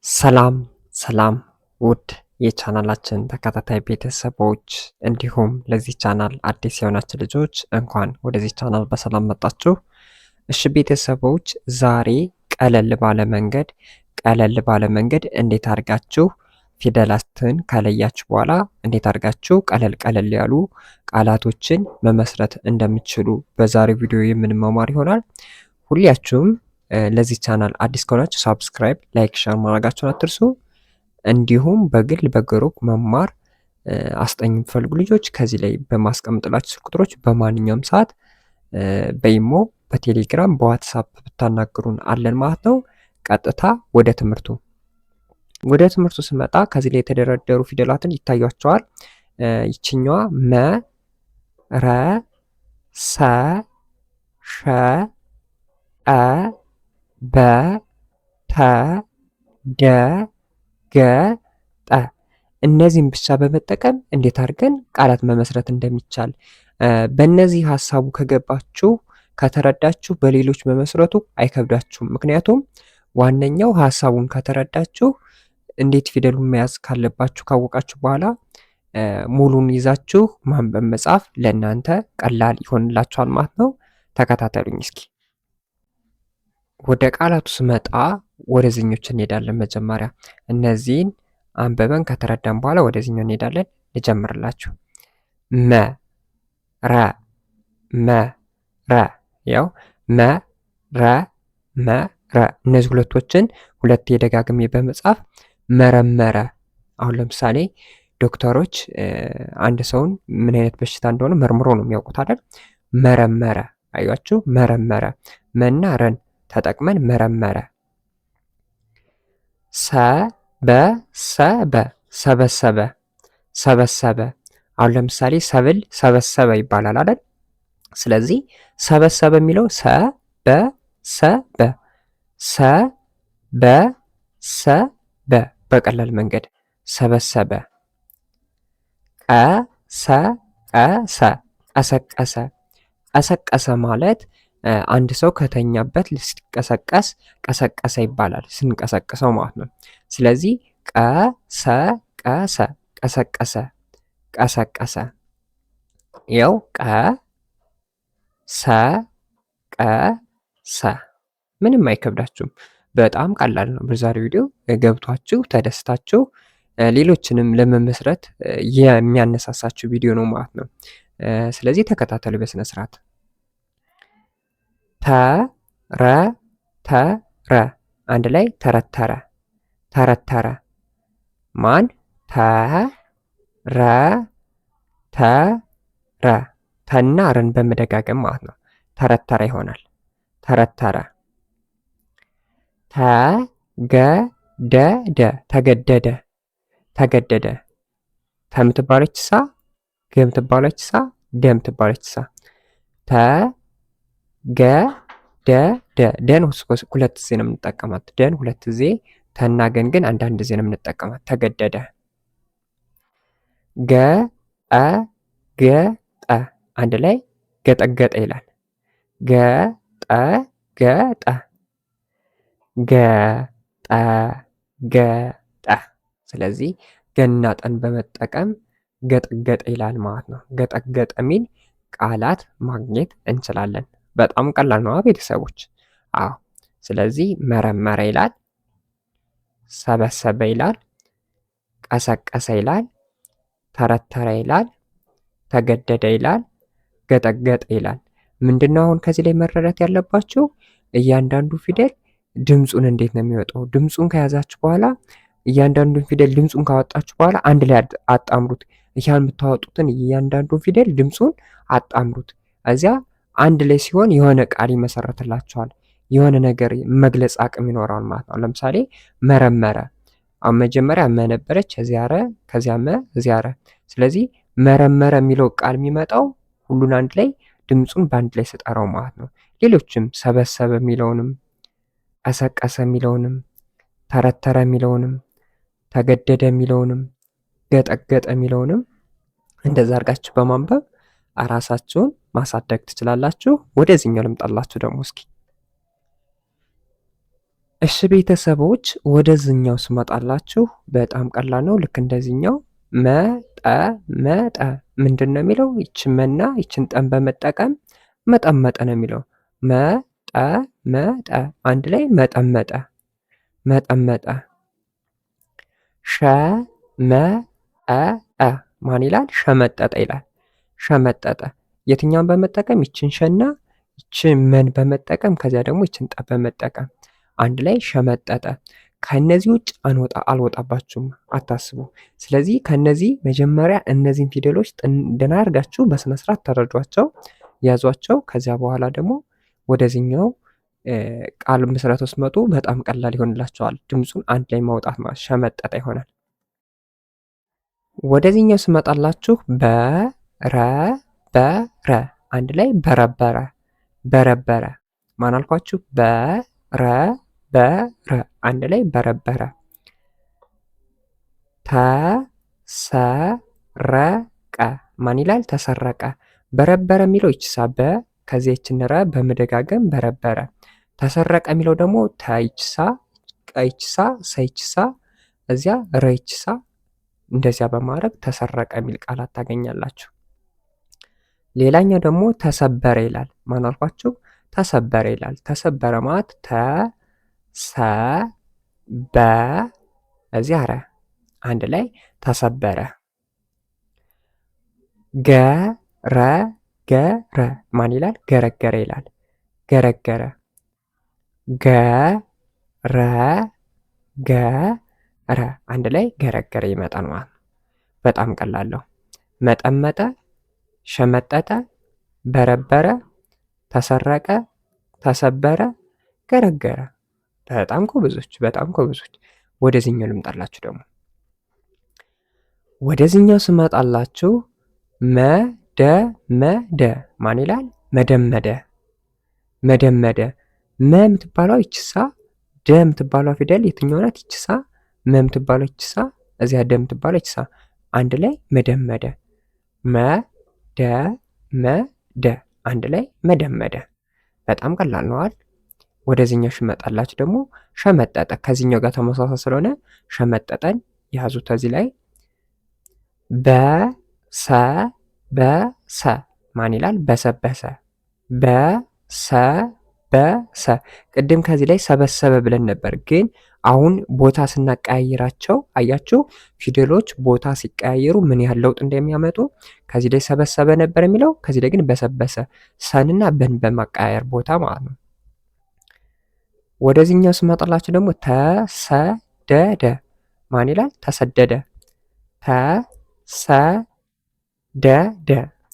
ሰላም ሰላም ውድ የቻናላችን ተከታታይ ቤተሰቦች እንዲሁም ለዚህ ቻናል አዲስ የሆናችሁ ልጆች እንኳን ወደዚህ ቻናል በሰላም መጣችሁ። እሺ ቤተሰቦች ዛሬ ቀለል ባለ መንገድ እንዴት አድርጋችሁ ፊደላትን ከለያችሁ በኋላ እንዴት አድርጋችሁ ቀለል ያሉ ቃላቶችን መመስረት እንደምትችሉ በዛሬው ቪዲዮ የምንማማር ይሆናል። ሁላችሁም ለዚህ ቻናል አዲስ ከሆናችሁ ሳብስክራይብ፣ ላይክ፣ ሼር ማድረጋችሁን አትርሱ። እንዲሁም በግል በግሩፕ መማር አስጠኝ የምትፈልጉ ልጆች ከዚህ ላይ በማስቀምጥላችሁ ስልክ ቁጥሮች በማንኛውም ሰዓት በኢሞ፣ በቴሌግራም፣ በዋትሳፕ ብታናግሩን አለን ማለት ነው። ቀጥታ ወደ ትምህርቱ ስመጣ ከዚህ ላይ የተደረደሩ ፊደላትን ይታያቸዋል። ይችኛዋ መ፣ ረ፣ ሰ፣ ሸ፣ አ በ ተ ደ ገ ጠ እነዚህን ብቻ በመጠቀም እንዴት አድርገን ቃላት መመስረት እንደሚቻል በእነዚህ ሀሳቡ ከገባችሁ ከተረዳችሁ በሌሎች መመስረቱ አይከብዳችሁም። ምክንያቱም ዋነኛው ሀሳቡን ከተረዳችሁ እንዴት ፊደሉን መያዝ ካለባችሁ ካወቃችሁ በኋላ ሙሉን ይዛችሁ ማንበብ መጻፍ ለእናንተ ቀላል ይሆንላችኋል ማለት ነው። ተከታተሉኝ እስኪ። ወደ ቃላቱ ስመጣ ወደዚህኞች እንሄዳለን። መጀመሪያ እነዚህን አንበበን ከተረዳን በኋላ ወደዚህኛው እንሄዳለን። ልጀምርላችሁ። መ ረ መ ረ ያው መ ረ መ ረ እነዚህ ሁለቶችን ሁለቴ ደጋግሜ በመጻፍ መረመረ። አሁን ለምሳሌ ዶክተሮች አንድ ሰውን ምን አይነት በሽታ እንደሆነ መርምሮ ነው የሚያውቁት አይደል? መረመረ። አያችሁ፣ መረመረ። መና ረን ተጠቅመን መረመረ። ሰበሰበ ሰበሰበ ሰበሰበ። አሁን ለምሳሌ ሰብል ሰበሰበ ይባላል አይደል? ስለዚህ ሰበሰበ የሚለው ሰበሰበ ሰበሰበ በቀላል መንገድ ሰበሰበ። ቀሰቀሰ ቀሰቀሰ ቀሰቀሰ ማለት አንድ ሰው ከተኛበት ሲቀሰቀስ ቀሰቀሰ ይባላል፣ ስንቀሰቅሰው ማለት ነው። ስለዚህ ቀሰቀሰ ቀሰቀሰ ቀሰቀሰ። ያው ቀሰቀሰ ምንም አይከብዳችሁም፣ በጣም ቀላል ነው። በዛሬው ቪዲዮ ገብቷችሁ ተደስታችሁ ሌሎችንም ለመመስረት የሚያነሳሳችሁ ቪዲዮ ነው ማለት ነው። ስለዚህ ተከታተሉ በስነ ስርዓት። ተረተረ አንድ ላይ ተረተረ ተረተረ። ማን ተረተረ ተና ረን በመደጋገም ማለት ነው። ተረተረ ይሆናል። ተረተረ። ተገደደ ተገደደ ተገደደ። ተምትባለች ሳ ገምትባለች ሳ ደምትባለች ሳ ተገደደ ደን ሁለት ጊዜ ነው የምንጠቀማት። ደን ሁለት ጊዜ ተናገን ግን አንዳንድ ጊዜ ነው የምንጠቀማት። ተገደደ። ገጠገጠ አንድ ላይ ገጠገጠ ይላል። ገጠገጠ ገጠገጠ። ስለዚህ ገና ጠን በመጠቀም ገጠገጠ ይላል ማለት ነው። ገጠገጠ የሚል ቃላት ማግኘት እንችላለን። በጣም ቀላል ነው ቤተሰቦች። አዎ። ስለዚህ መረመረ ይላል፣ ሰበሰበ ይላል፣ ቀሰቀሰ ይላል፣ ተረተረ ይላል፣ ተገደደ ይላል፣ ገጠገጠ ይላል። ምንድነው አሁን ከዚህ ላይ መረዳት ያለባችሁ እያንዳንዱ ፊደል ድምፁን እንዴት ነው የሚወጣው? ድምፁን ከያዛችሁ በኋላ እያንዳንዱን ፊደል ድምፁን ካወጣችሁ በኋላ አንድ ላይ አጣምሩት። ያን የምታወጡትን እያንዳንዱን ፊደል ድምፁን አጣምሩት። እዚያ አንድ ላይ ሲሆን የሆነ ቃል ይመሰረትላቸዋል። የሆነ ነገር መግለጽ አቅም ይኖረዋል ማለት ነው። ለምሳሌ መረመረ። አሁን መጀመሪያ መ ነበረች፣ እዚያ ረ፣ ከዚያ መ፣ እዚያ ረ። ስለዚህ መረመረ የሚለው ቃል የሚመጣው ሁሉን አንድ ላይ ድምፁን በአንድ ላይ ስጠራው ማለት ነው። ሌሎችም ሰበሰበ የሚለውንም ቀሰቀሰ የሚለውንም ተረተረ የሚለውንም ተገደደ የሚለውንም ገጠገጠ የሚለውንም እንደዛ አድርጋችሁ በማንበብ ራሳችሁን ማሳደግ ትችላላችሁ። ወደዚህኛው ልምጣላችሁ ደግሞ እስኪ እሺ ቤተሰቦች ወደዚህኛው ስመጣላችሁ በጣም ቀላል ነው። ልክ እንደዚህኛው መጠመጠ ምንድን ነው የሚለው? ይችን መና ይችን ጠን በመጠቀም መጠመጠ ነው የሚለው። መጠመጠ አንድ ላይ መጠመጠ መጠመጠ። ሸመጠጠ ማን ይላል? ሸመጠጠ ይላል። ሸመጠጠ የትኛውን በመጠቀም? ይችን ሸና ይችን መን በመጠቀም ከዚያ ደግሞ ይችን ጠ በመጠቀም አንድ ላይ ሸመጠጠ። ከነዚህ ውጭ አልወጣባችሁም፣ አታስቡ። ስለዚህ ከነዚህ መጀመሪያ እነዚህን ፊደሎች ደህና አድርጋችሁ በስነ ስርዓት ተረዷቸው፣ ያዟቸው። ከዚያ በኋላ ደግሞ ወደዚህኛው ቃል ምስረታ ስትመጡ በጣም ቀላል ይሆንላቸዋል። ድምፁን አንድ ላይ ማውጣት ማለት ሸመጠጠ ይሆናል። ወደዚህኛው ስመጣላችሁ በረበረ አንድ ላይ በረበረ በረበረ። ማን አልኳችሁ? በረበረ አንድ ላይ በረበረ። ተሰረቀ ማን ይላል? ተሰረቀ። በረበረ የሚለው ይችሳ በ ከዚህ ይችን ረ በመደጋገም በረበረ። ተሰረቀ የሚለው ደግሞ ተይችሳ ቀይችሳ ሰይችሳ እዚያ ረይችሳ እንደዚያ በማድረግ ተሰረቀ የሚል ቃላት ታገኛላችሁ። ሌላኛው ደግሞ ተሰበረ ይላል። ማን አልኳችሁ? ተሰበረ ይላል። ተሰበረ ማለት ተሰበ እዚያ ረ አንድ ላይ ተሰበረ። ገረገረ ማን ይላል? ገረገረ ይላል። ገረገረ። ገረገረ አንድ ላይ ገረገረ ይመጣል ማለት ነው። በጣም ቀላል ነው። መጠመጠ፣ ሸመጠጠ፣ በረበረ፣ ተሰረቀ፣ ተሰበረ፣ ገረገረ። በጣም ጎበዞች፣ በጣም ጎበዞች። ወደዚህኛው ልምጣላችሁ ደግሞ። ወደዚህኛው ስመጣላችሁ መደመደ ማን ይላል? መደመደ መደመደ። መ የምትባለው ይችሳ፣ ደ የምትባለው ፊደል የትኛው ናት? ይችሳ። መ የምትባለው ይችሳ፣ እዚያ ደ የምትባለው ይችሳ። አንድ ላይ መደመደ መደመደ አንድ ላይ መደመደ። በጣም ቀላል ነዋል። ወደዚህኛው ሽመጣላችሁ ደግሞ ሸመጠጠ። ከዚህኛው ጋር ተመሳሳይ ስለሆነ ሸመጠጠን ያዙት። እዚህ ላይ በሰበሰ ማን ይላል? በሰበሰ በሰበሰ። ቅድም ከዚህ ላይ ሰበሰበ ብለን ነበር፣ ግን አሁን ቦታ ስናቀያይራቸው አያችሁ ፊደሎች ቦታ ሲቀያየሩ ምን ያህል ለውጥ እንደሚያመጡ። ከዚህ ላይ ሰበሰበ ነበር የሚለው፣ ከዚህ ላይ ግን በሰበሰ። ሰንና በን በማቀያየር ቦታ ማለት ነው። ወደዚህኛው ስመጣላችሁ ደግሞ ተሰደደ ማን ይላል? ተሰደደ ተሰደደ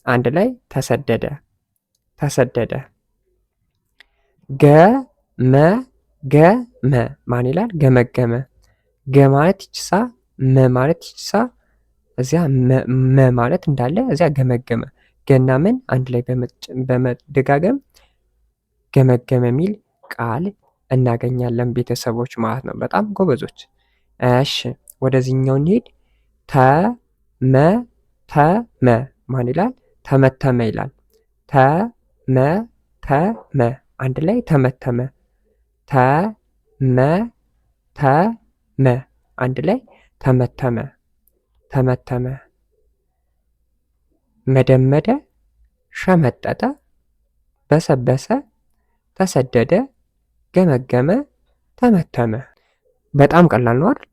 አንድ ላይ ተሰደደ ተሰደደ። ገመገመ ማን ይላል? ገመገመ። ገ ማለት ይችሳ፣ መ ማለት ይችሳ፣ እዚያ መ ማለት እንዳለ እዚያ ገመገመ። ገና ምን አንድ ላይ በመደጋገም ገመገመ የሚል ቃል እናገኛለን ቤተሰቦች ማለት ነው። በጣም ጎበዞች። እሺ ወደዚህኛው እንሂድ። ተመተመ ማን ይላል? ተመተመ ይላል። ተመተመ አንድ ላይ ተመተመ ተመተመ አንድ ላይ ተመተመ ተመተመ። መደመደ፣ ሸመጠጠ፣ በሰበሰ፣ ተሰደደ፣ ገመገመ፣ ተመተመ። በጣም ቀላል ነው አይደል?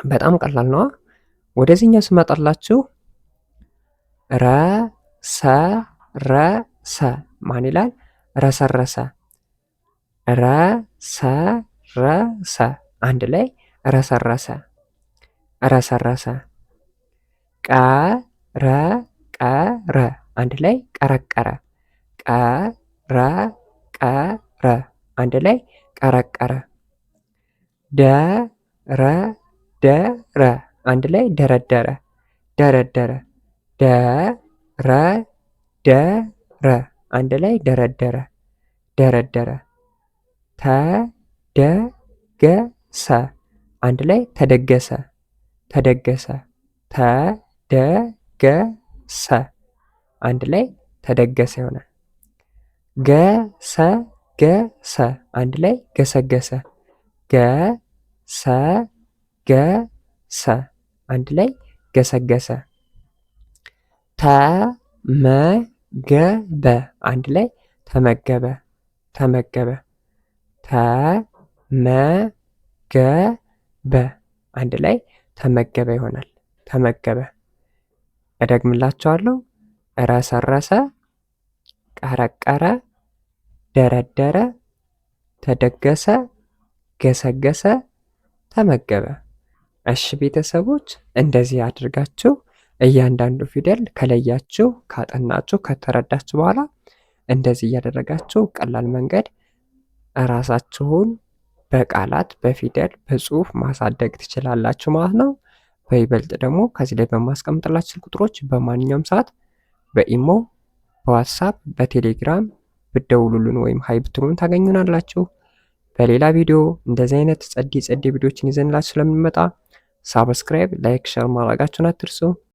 በጣም ቀላል ነዋ። ወደዚህኛው ስመጣላችሁ ረሰረሰ ማን ይላል? ረሰረሰ ረሰረሰ አንድ ላይ ረሰረሰ ረሰረሰ። ቀረቀረ አንድ ላይ ቀረቀረ ቀረቀረ አንድ ላይ ቀረቀረ። ደረደረ አንድ ላይ ደረደረ ደረደረ ደረደረ አንድ ላይ ደረደረ ደረደረ። ተደገሰ አንድ ላይ ተደገሰ ተደገሰ ተደገሰ አንድ ላይ ተደገሰ ይሆናል። ገሰገሰ ገሰ አንድ ላይ ገሰገሰ። ገሰገሰ አንድ ላይ ገሰገሰ። ተመገበ አንድ ላይ ተመገበ። ተመገበ። ተመገበ አንድ ላይ ተመገበ ይሆናል። ተመገበ። እደግምላችኋለሁ። ረሰረሰ፣ ቀረቀረ፣ ደረደረ፣ ተደገሰ፣ ገሰገሰ፣ ተመገበ። እሺ ቤተሰቦች እንደዚህ አድርጋችሁ እያንዳንዱ ፊደል ከለያችሁ፣ ካጠናችሁ፣ ከተረዳችሁ በኋላ እንደዚህ እያደረጋችሁ ቀላል መንገድ ራሳችሁን በቃላት በፊደል በጽሁፍ ማሳደግ ትችላላችሁ ማለት ነው። በይበልጥ ደግሞ ከዚህ ላይ በማስቀምጥላችሁ ቁጥሮች በማንኛውም ሰዓት በኢሞ፣ በዋትሳፕ፣ በቴሌግራም ብትደውሉልን ወይም ሀይ ብትሉን ታገኙናላችሁ። በሌላ ቪዲዮ እንደዚህ አይነት ጸዲ ቪዲዮችን ይዘንላችሁ ስለምንመጣ ሳብስክራይብ፣ ላይክ፣ ሸር ማድረጋችሁን አትርሱ።